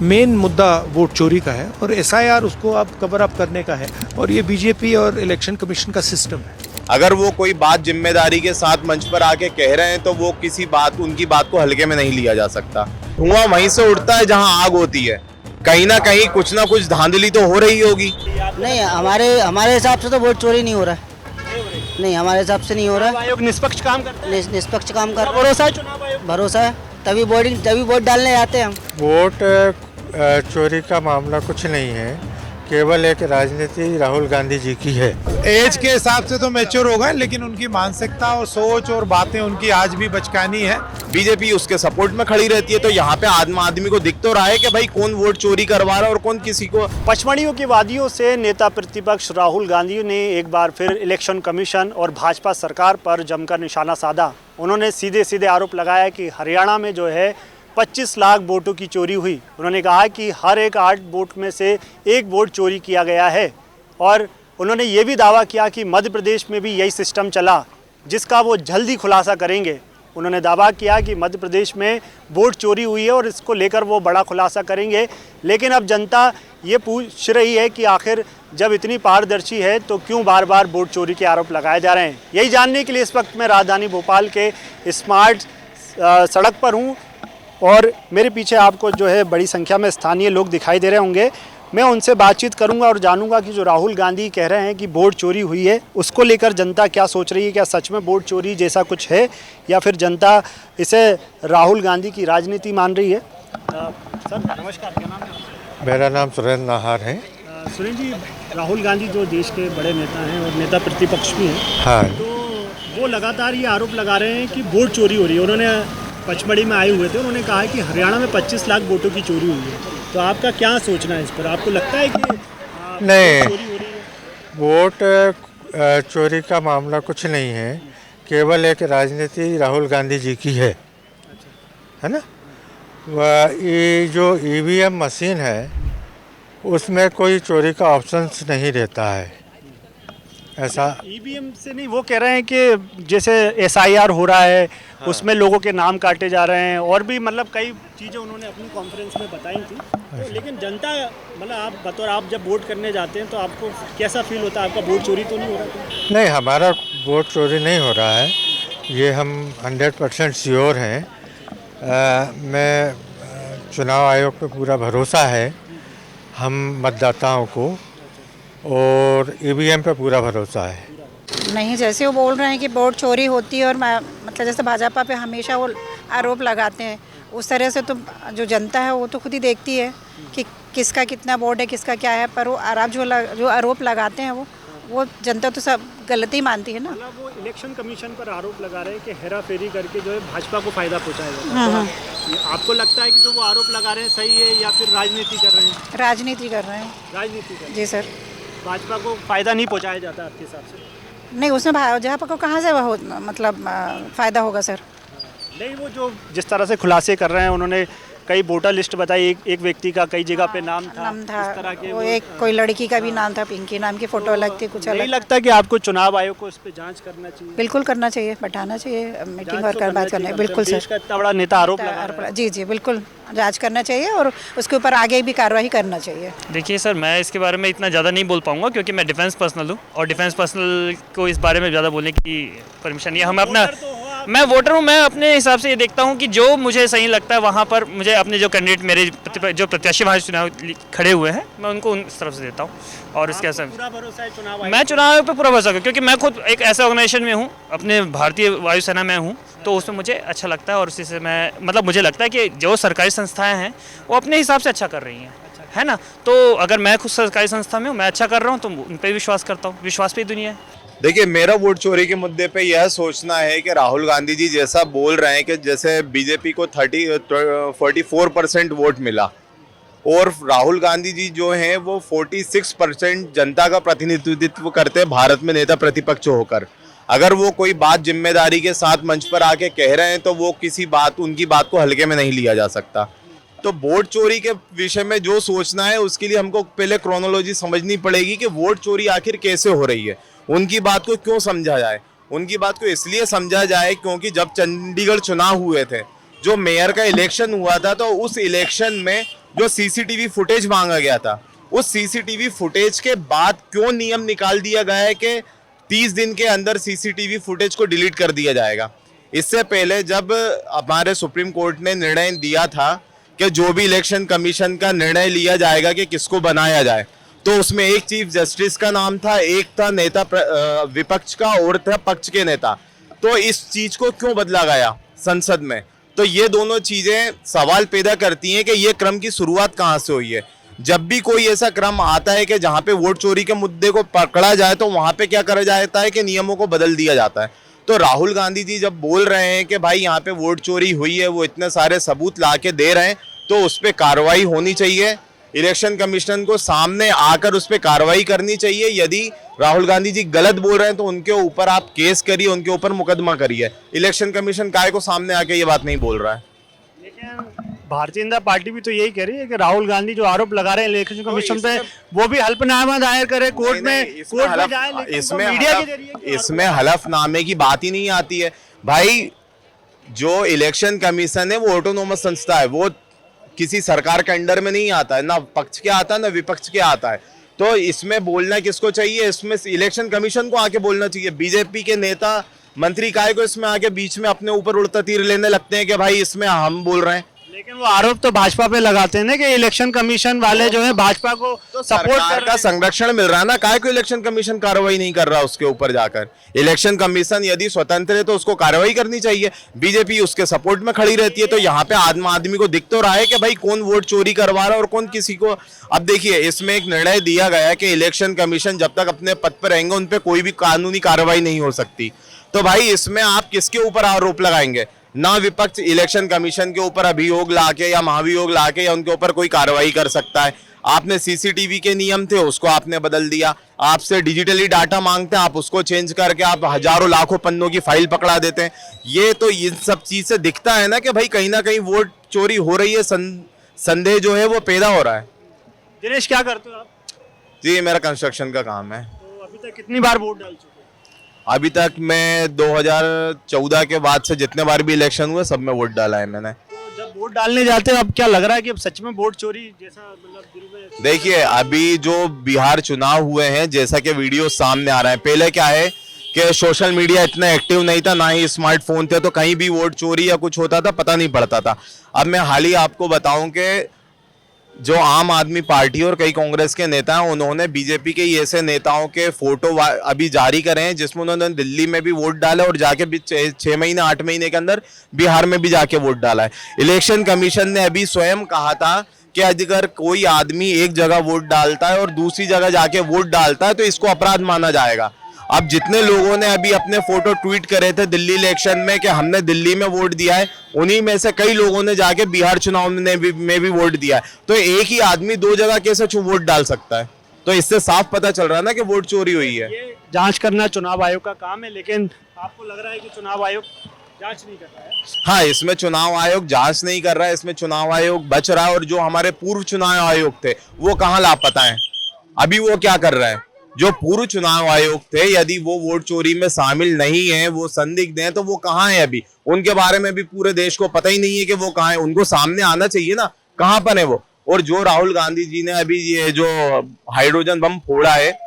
Main मुद्दा vote चोरी का है और एसआईआर उसको अब कवर अप करने का है और ये बीजेपी और इलेक्शन कमीशन का सिस्टम है। अगर वो कोई बात जिम्मेदारी के साथ मंच पर आके कह रहे हैं तो वो उनकी बात को हल्के में नहीं लिया जा सकता। धुआं वहीं से उठता है जहां आग होती है, कहीं ना कहीं कुछ ना कुछ धांधली तो हो रही होगी। नहीं, हमारे हिसाब से तो वोट चोरी नहीं हो रहा है। नहीं, हमारे हिसाब से नहीं हो रहा है। आयोग निष्पक्ष काम करता है। निष्पक्ष काम कर रहा भरोसा है चुनाव आयोग? है। भरोसा है, तभी वोट डालने जाते हैं हम। वोट चोरी का मामला कुछ नहीं है, केवल एक राजनीति राहुल गांधी जी की है। एज के हिसाब से तो मैच्योर हो गए, लेकिन उनकी मानसिकता और सोच और बातें उनकी आज भी बचकानी है। बीजेपी उसके सपोर्ट में खड़ी रहती है, तो यहाँ पे आदमी को दिख तो रहा है कि भाई कौन वोट चोरी करवा रहा है और कौन किसी को। पचमढ़ियों की वादियों से नेता प्रतिपक्ष राहुल गांधी ने एक बार फिर इलेक्शन कमीशन और भाजपा सरकार पर जमकर निशाना साधा। उन्होंने सीधे सीधे आरोप लगाया कि हरियाणा में जो है 25 लाख वोटों की चोरी हुई। उन्होंने कहा कि हर एक 8 वोट में से 1 वोट चोरी किया गया है और उन्होंने ये भी दावा किया कि मध्य प्रदेश में भी यही सिस्टम चला, जिसका वो जल्दी खुलासा करेंगे। उन्होंने दावा किया कि मध्य प्रदेश में वोट चोरी हुई है और इसको लेकर वो बड़ा खुलासा करेंगे। लेकिन अब जनता ये पूछ रही है कि आखिर जब इतनी पारदर्शी है तो क्यों बार बार वोट चोरी के आरोप लगाए जा रहे हैं। यही जानने के लिए इस वक्त मैं राजधानी भोपाल के स्मार्ट सड़क पर हूँ और मेरे पीछे आपको जो है बड़ी संख्या में स्थानीय लोग दिखाई दे रहे होंगे। मैं उनसे बातचीत करूंगा और जानूंगा कि जो राहुल गांधी कह रहे हैं कि वोट चोरी हुई है, उसको लेकर जनता क्या सोच रही है। क्या सच में वोट चोरी जैसा कुछ है या फिर जनता इसे राहुल गांधी की राजनीति मान रही है। सर नमस्कार, क्या नाम है? मेरा नाम सुरेंद्र नाहर है। सुरेंद्र जी, राहुल गांधी जो देश के बड़े नेता हैं और नेता प्रतिपक्ष भी हैं, हाँ, तो वो लगातार ये आरोप लगा रहे हैं कि वोट चोरी हो रही है। उन्होंने पचमढ़ी में आए हुए थे, उन्होंने कहा है कि हरियाणा में 25 लाख वोटों की चोरी हुई है। तो आपका क्या सोचना है इस पर? आपको लगता है कि नहीं, चोरी हो रही है? वोट चोरी का मामला कुछ नहीं है, केवल एक राजनीति राहुल गांधी जी की है ना। ये जो ईवीएम मशीन है उसमें कोई चोरी का ऑप्शंस नहीं रहता है। ऐसा ईवीएम से नहीं, वो कह रहे हैं कि जैसे एसआईआर हो रहा है, हाँ, उसमें लोगों के नाम काटे जा रहे हैं और भी मतलब कई चीज़ें उन्होंने अपनी कॉन्फ्रेंस में बताई थी। तो लेकिन जनता मतलब आप जब वोट करने जाते हैं तो आपको कैसा फील होता है? आपका वोट चोरी तो नहीं हो रहा था? नहीं, हमारा वोट चोरी नहीं हो रहा है, ये हम 100% श्योर हैं। मैं चुनाव आयोग पे पूरा भरोसा है हम मतदाताओं को, और ईवीएम पे पूरा भरोसा है। नहीं, जैसे वो बोल रहे हैं कि वोट चोरी होती है और मतलब जैसे भाजपा पे हमेशा वो आरोप लगाते हैं, उस तरह से तो जो जनता है वो तो खुद ही देखती है कि किसका कितना वोट है, किसका क्या है। पर वो जो आरोप लगाते हैं वो जनता तो सब गलती मानती है ना। मतलब वो इलेक्शन कमीशन पर आरोप लगा रहे हैं कि हेरा फेरी करके जो है भाजपा को फायदा पहुँचाया जाता है। हाँ। तो आपको लगता है कि जो वो आरोप लगा रहे हैं सही है या फिर राजनीति कर रहे हैं? राजनीति कर रहे हैं। राजनीति कर रहे हैं। जी सर। भाजपा को फायदा नहीं पहुँचाया जाता आपके हिसाब से? नहीं, उसमें भाजपा को कहाँ से मतलब फ़ायदा होगा सर? नहीं, वो जो जिस तरह से खुलासे कर रहे हैं, उन्होंने कई वोटर लिस्ट बताई, एक व्यक्ति का कई जगह पे नाम था। इस तरह के वो एक कोई लड़की का भी नाम था, पिंकी नाम की फोटो अलग थी, कुछ अलग। नहीं लगता कि आपको चुनाव आयोग को इस पे जांच करना चाहिए? बिल्कुल करना चाहिए, बैठाना चाहिए मीटिंग और बात करना है। बिल्कुल सर, इतना बड़ा नेता आरोप लगा रहा है। जी बिल्कुल जांच करना चाहिए और उसके ऊपर आगे भी कार्रवाई करना चाहिए। देखिए सर, मैं इसके बारे में इतना ज़्यादा नहीं बोल पाऊंगा क्योंकि मैं डिफेंस पर्सनल हूँ और डिफेंस पर्सनल को इस बारे में ज़्यादा बोलने की परमिशन नहीं है। हम अपना मैं वोटर हूँ, मैं अपने हिसाब से ये देखता हूँ कि जो मुझे सही लगता है वहाँ पर मुझे अपने जो कैंडिडेट मेरे जो प्रत्याशी वहाँ चुनाव खड़े हुए हैं, मैं उनको उस तरफ से देता हूँ। और इसके ऐसा मैं चुनाव पे पूरा भरोसा क्योंकि मैं खुद एक ऐसे ऑर्गेनाइजेशन में हूँ, अपने भारतीय वायुसेना में हूँ, तो उसमें मुझे अच्छा लगता है और उसी से मैं मतलब मुझे लगता है कि जो सरकारी संस्थाएँ हैं वो अपने हिसाब से अच्छा कर रही हैं, है ना। तो अगर मैं खुद सरकारी संस्था में हूँ, मैं अच्छा कर रहा हूँ, तो उन पर विश्वास करता हूँ। विश्वास पे ही दुनिया है। देखिए, मेरा वोट चोरी के मुद्दे पे यह सोचना है कि राहुल गांधी जी जैसा बोल रहे हैं कि जैसे बीजेपी को 44% वोट मिला और राहुल गांधी जी जो हैं वो 46% जनता का प्रतिनिधित्व करते हैं भारत में नेता प्रतिपक्ष होकर। अगर वो कोई बात जिम्मेदारी के साथ मंच पर आके कह रहे हैं तो वो उनकी बात को हल्के में नहीं लिया जा सकता। तो वोट चोरी के विषय में जो सोचना है उसके लिए हमको पहले क्रोनोलॉजी समझनी पड़ेगी कि वोट चोरी आखिर कैसे हो रही है। उनकी बात को क्यों समझा जाए? उनकी बात को इसलिए समझा जाए क्योंकि जब चंडीगढ़ चुनाव हुए थे, जो मेयर का इलेक्शन हुआ था, तो उस इलेक्शन में जो सीसीटीवी फुटेज मांगा गया था, उस सीसीटीवी फुटेज के बाद क्यों नियम निकाल दिया गया है कि 30 दिन के अंदर सीसीटीवी फुटेज को डिलीट कर दिया जाएगा। इससे पहले जब हमारे सुप्रीम कोर्ट ने निर्णय दिया था कि जो भी इलेक्शन कमीशन का निर्णय लिया जाएगा कि किसको बनाया जाए, तो उसमें एक चीफ जस्टिस का नाम था, एक था नेता विपक्ष का और था पक्ष के नेता। तो इस चीज को क्यों बदला गया संसद में? तो ये दोनों चीजें सवाल पैदा करती हैं कि ये क्रम की शुरुआत कहाँ से हुई है। जब भी कोई ऐसा क्रम आता है कि जहाँ पे वोट चोरी के मुद्दे को पकड़ा जाए, तो वहां पे क्या करा जाता है कि नियमों को बदल दिया जाता है। तो राहुल गांधी जी जब बोल रहे हैं कि भाई यहाँ पे वोट चोरी हुई है, वो इतने सारे सबूत ला के दे रहे हैं, तो उस पर कार्रवाई होनी चाहिए। इलेक्शन कमीशन को सामने आकर उस पर कार्रवाई करनी चाहिए। यदि राहुल गांधी जी गलत बोल रहे हैं तो उनके ऊपर आप केस करिए, उनके ऊपर मुकदमा करिए। इलेक्शन कमीशन काय को सामने आके ये बात नहीं बोल रहा है। लेकिन भारतीय जनता पार्टी भी तो यही कह रही है कि राहुल गांधी जो आरोप लगा रहे हैं इलेक्शन कमीशन पे, वो भी हल्फनामा दायर करे कोर्ट में, कोर्ट में जाए, लेकिन मीडिया के जरिए इसमें हलफनामे की बात ही नहीं आती है। भाई जो इलेक्शन कमीशन है वो ऑटोनोमस संस्था है, वो किसी सरकार के अंडर में नहीं आता है, ना पक्ष के आता है ना विपक्ष के आता है। तो इसमें बोलना किसको चाहिए? इसमें इलेक्शन कमीशन को आके बोलना चाहिए। बीजेपी के नेता मंत्री काय को इसमें आके बीच में अपने ऊपर उड़ता तीर लेने लगते हैं कि भाई इसमें हम बोल रहे हैं। लेकिन वो आरोप तो भाजपा पे लगाते हैं ना कि इलेक्शन कमीशन वाले जो है भाजपा को सपोर्ट कर का संरक्षण मिल रहा है ना, काय को इलेक्शन कमीशन कार्रवाई नहीं कर रहा उसके ऊपर जाकर? इलेक्शन कमीशन यदि स्वतंत्र है तो उसको कार्रवाई करनी चाहिए। बीजेपी उसके सपोर्ट में खड़ी रहती है। तो यहाँ पे आदमी को दिख तो रहा है कि भाई कौन वोट चोरी करवा रहा है और कौन किसी को। अब देखिए, इसमें एक निर्णय दिया गया है कि इलेक्शन कमीशन जब तक अपने पद पर रहेंगे उन पर कोई भी कानूनी कार्रवाई नहीं हो सकती। तो भाई इसमें आप किसके ऊपर आरोप लगाएंगे? ना विपक्ष इलेक्शन कमीशन के ऊपर अभियोग लाके या महाभियोग लाके या उनके ऊपर कोई कार्रवाई कर सकता है। आपने सीसीटीवी के नियम थे उसको आपने बदल दिया, आपसे डिजिटली डाटा मांगते हैं आप उसको चेंज करके आप हजारों लाखों पन्नों की फाइल पकड़ा देते हैं। ये तो इन सब चीज से दिखता है ना कि भाई कहीं ना कहीं वोट चोरी हो रही है, संदेह जो है वो पैदा हो रहा है। दिनेश, क्या करते हो आप? जी, मेरा कंस्ट्रक्शन का काम है। तो अभी तक कितनी बार वोट डाल चुके? अभी तक मैं 2014 के बाद से जितने बार भी इलेक्शन हुए सब में वोट डाला है मैंने। तो जब वोट डालने जाते हैं अब क्या लग रहा है कि अब सच में वोट चोरी जैसा मतलब दिल में? देखिए, अभी जो बिहार चुनाव हुए हैं, जैसा कि वीडियो सामने आ रहा है, पहले क्या है कि सोशल मीडिया इतना एक्टिव नहीं था, ना ही स्मार्टफोन थे, तो कहीं भी वोट चोरी या कुछ होता था पता नहीं पड़ता था। अब मैं हाल ही आपको बताऊं कि जो आम आदमी पार्टी और कई कांग्रेस के नेता हैं उन्होंने बीजेपी के ऐसे नेताओं के फोटो अभी जारी करे हैं जिसमें उन्होंने दिल्ली में भी वोट डाला और जाके भी 6 महीने 8 महीने के अंदर बिहार में भी जाके वोट डाला है। इलेक्शन कमीशन ने अभी स्वयं कहा था कि अगर कोई आदमी एक जगह वोट डालता है और दूसरी जगह जाके वोट डालता है तो इसको अपराध माना जाएगा। अब जितने लोगों ने अभी अपने फोटो ट्वीट करे थे दिल्ली इलेक्शन में कि हमने दिल्ली में वोट दिया है, उन्हीं में से कई लोगों ने जाके बिहार चुनाव में भी वोट दिया है। तो एक ही आदमी 2 जगह कैसे वोट डाल सकता है? तो इससे साफ पता चल रहा है ना कि वोट चोरी हुई है। ये जांच करना चुनाव आयोग का काम है, लेकिन आपको लग रहा है कि चुनाव आयोग जांच नहीं कर रहा है? हाँ, इसमें चुनाव आयोग जांच नहीं कर रहा है, इसमें चुनाव आयोग बच रहा है। और जो हमारे पूर्व चुनाव आयोग थे वो कहाँ लापता है? अभी वो क्या कर रहा है? जो पूर्व चुनाव आयोग थे यदि वो वोट चोरी में शामिल नहीं है, वो संदिग्ध हैं, तो वो कहाँ है अभी? उनके बारे में भी पूरे देश को पता ही नहीं है कि वो कहाँ है। उनको सामने आना चाहिए ना, कहाँ पर है वो। और जो राहुल गांधी जी ने अभी ये जो हाइड्रोजन बम फोड़ा है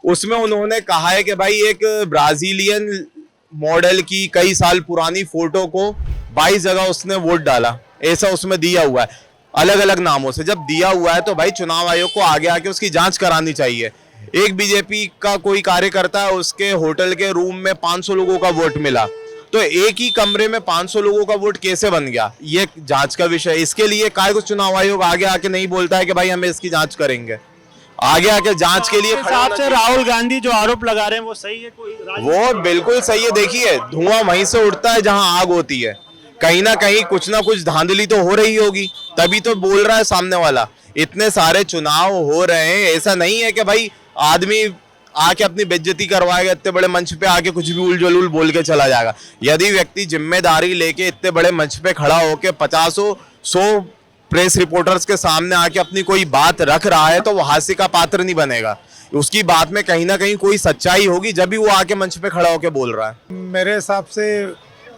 उसमें उन्होंने कहा है कि भाई एक ब्राजीलियन मॉडल की कई साल पुरानी फोटो को 22 जगह उसने वोट डाला, ऐसा उसमें दिया हुआ है अलग अलग नामों से। जब दिया हुआ है तो भाई चुनाव आयोग को आगे आके उसकी जांच करानी चाहिए। एक बीजेपी का कोई कार्यकर्ता है, उसके होटल के रूम में 500 लोगों का वोट मिला, तो एक ही कमरे में 500 लोगों का वोट कैसे बन गया? ये जांच का विषय। इसके लिए काय को चुनाव आयोग आगे आके नहीं बोलता है कि भाई हम इसकी जांच करेंगे? आगे आके जांच के लिए हिसाब से राहुल गांधी जो आरोप लगा रहे हैं वो सही है? वो बिल्कुल सही है। देखिए, धुआं वहीं से उठता है जहां आग होती है। कहीं ना कहीं कुछ ना कुछ धांधली तो हो रही होगी, तभी तो बोल रहा है सामने वाला। इतने सारे चुनाव हो रहे हैं, ऐसा नहीं है कि भाई आदमी आके अपनी बेइज्जती करवाएगा, इतने बड़े मंच पे आके कुछ भी उलझुल बोल के चला जाएगा। यदि व्यक्ति जिम्मेदारी लेके इतने बड़े मंच पे खड़ा होके 50-100 प्रेस रिपोर्टर्स के सामने आके अपनी कोई बात रख रहा है तो वो हास्य का पात्र नहीं बनेगा। उसकी बात में कहीं ना कहीं कोई सच्चाई होगी जब भी वो आके मंच पे खड़ा होके बोल रहा है। मेरे हिसाब से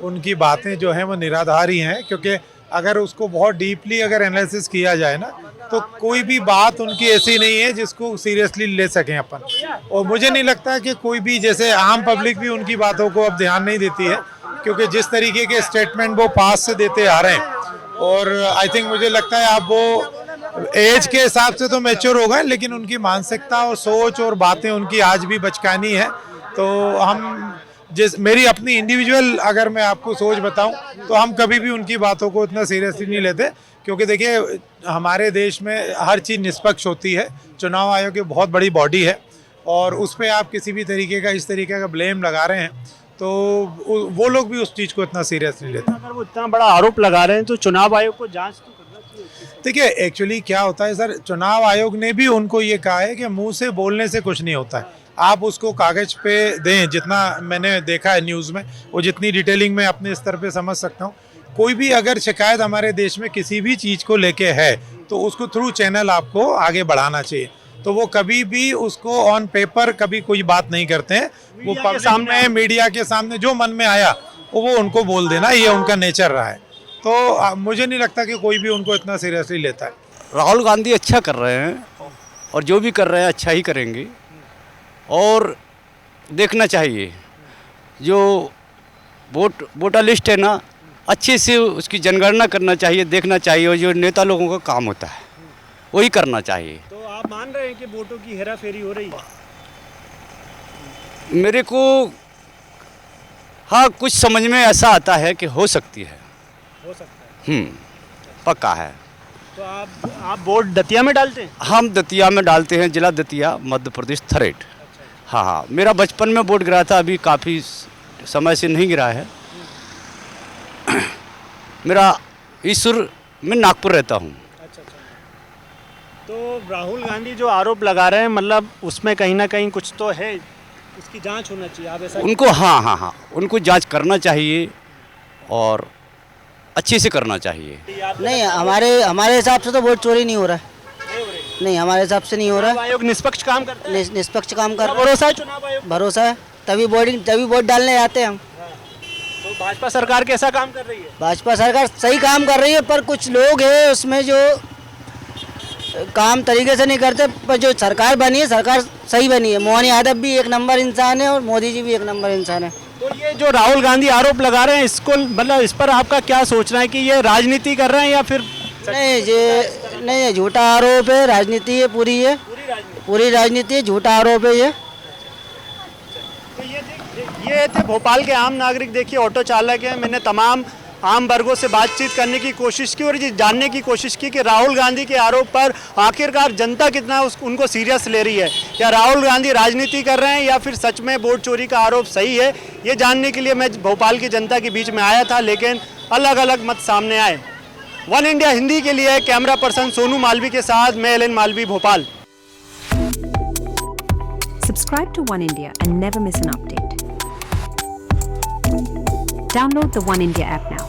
उनकी बातें जो हैं वो निराधार ही हैं, क्योंकि अगर उसको बहुत डीपली अगर एनालिसिस किया जाए ना तो कोई भी बात उनकी ऐसी नहीं है जिसको सीरियसली ले सकें अपन। और मुझे नहीं लगता कि कोई भी, जैसे आम पब्लिक भी उनकी बातों को अब ध्यान नहीं देती है, क्योंकि जिस तरीके के स्टेटमेंट वो पास से देते आ रहे हैं, और आई थिंक मुझे लगता है आप वो एज के हिसाब से तो मैच्योर हो गए, लेकिन उनकी मानसिकता और सोच और बातें उनकी आज भी बचकानी है। तो हम मेरी अपनी इंडिविजुअल अगर मैं आपको सोच बताऊं, तो हम कभी भी उनकी बातों को इतना सीरियसली नहीं लेते, क्योंकि देखिए हमारे देश में हर चीज़ निष्पक्ष होती है। चुनाव आयोग एक बहुत बड़ी बॉडी है, और उस पर आप किसी भी तरीके का इस तरीके का ब्लेम लगा रहे हैं, तो वो लोग भी उस चीज़ को इतना सीरियस नहीं लेते। अगर वो इतना बड़ा आरोप लगा रहे हैं तो चुनाव आयोग को जांच तो करना चाहिए। देखिए एक्चुअली क्या होता है सर, चुनाव आयोग ने भी उनको ये कहा है कि मुंह से बोलने से कुछ नहीं होता है, आप उसको कागज पे दें। जितना मैंने देखा है न्यूज़ में, वो जितनी डिटेलिंग में अपने स्तर पे समझ सकता हूँ, कोई भी अगर शिकायत हमारे देश में किसी भी चीज़ को लेके है, तो उसको थ्रू चैनल आपको आगे बढ़ाना चाहिए। तो वो कभी भी उसको ऑन पेपर कभी कोई बात नहीं करते हैं, वो पब्लिक सामने, मीडिया के सामने जो मन में आया वो उनको बोल देना, ये उनका नेचर रहा है। तो मुझे नहीं लगता कि कोई भी उनको इतना सीरियसली लेता है। राहुल गांधी अच्छा कर रहे हैं, और जो भी कर रहे हैं अच्छा ही करेंगे, और देखना चाहिए जो वोटर लिस्ट है ना, अच्छे से उसकी जनगणना करना चाहिए, देखना चाहिए, और जो नेता लोगों का काम होता है वही करना चाहिए। तो आप मान रहे हैं कि वोटों की हेराफेरी हो रही है? मेरे को हाँ कुछ समझ में ऐसा आता है कि हो सकती है, हो सकता है। पक्का है। तो आप वोट दतिया में डालते हैं? हम दतिया में डालते हैं, जिला दतिया, मध्य प्रदेश, थरेट। हाँ, मेरा बचपन में वोट गिरा था, अभी काफ़ी समय से नहीं गिरा है। मेरा ईश्वर, मैं नागपुर रहता हूँ। अच्छा। तो राहुल गांधी जो आरोप लगा रहे हैं, मतलब उसमें कहीं ना कहीं कुछ तो है, इसकी जांच होना चाहिए, आप ऐसा? उनको हाँ, उनको जांच करना चाहिए, और अच्छे से करना चाहिए। नहीं, हमारे हिसाब से तो वोट चोरी नहीं हो रहा है। नहीं, हमारे हिसाब से नहीं हो रहा है। आयोग निष्पक्ष काम करता है? निष्पक्ष काम कर, भरोसा है चुनाव आयोग? भरोसा है, तभी वोट डालने आते हैं हम। तो भाजपा सरकार कैसा काम कर रही है? भाजपा सरकार सही काम कर रही है, पर कुछ लोग हैं उसमें जो काम तरीके से नहीं करते। पर जो सरकार बनी है, सरकार सही बनी है। मोहन यादव भी एक नंबर इंसान है, और मोदी जी भी एक नंबर इंसान है। तो ये जो राहुल गांधी आरोप लगा रहे हैं, इसको मतलब इस पर आपका क्या सोचना है कि ये राजनीति कर रहे हैं या फिर? नहीं, झूठा आरोप है, राजनीति है, पूरी राजनीति है, झूठा आरोप है ये। तो ये थे भोपाल के आम नागरिक। देखिए, ऑटो चालक हैं। मैंने तमाम आम वर्गों से बातचीत करने की कोशिश की और ये जानने की कोशिश की कि राहुल गांधी के आरोप पर आखिरकार जनता कितना उनको सीरियस ले रही है। क्या राहुल गांधी राजनीति कर रहे हैं या फिर सच में वोट चोरी का आरोप सही है? ये जानने के लिए मैं भोपाल की जनता के बीच में आया था, लेकिन अलग अलग मत सामने आए। वन इंडिया हिंदी के लिए कैमरा पर्सन सोनू मालवी के साथ मैं Alan Malvi, Bhopal. Subscribe to One India and never miss an update. Download the One India app now.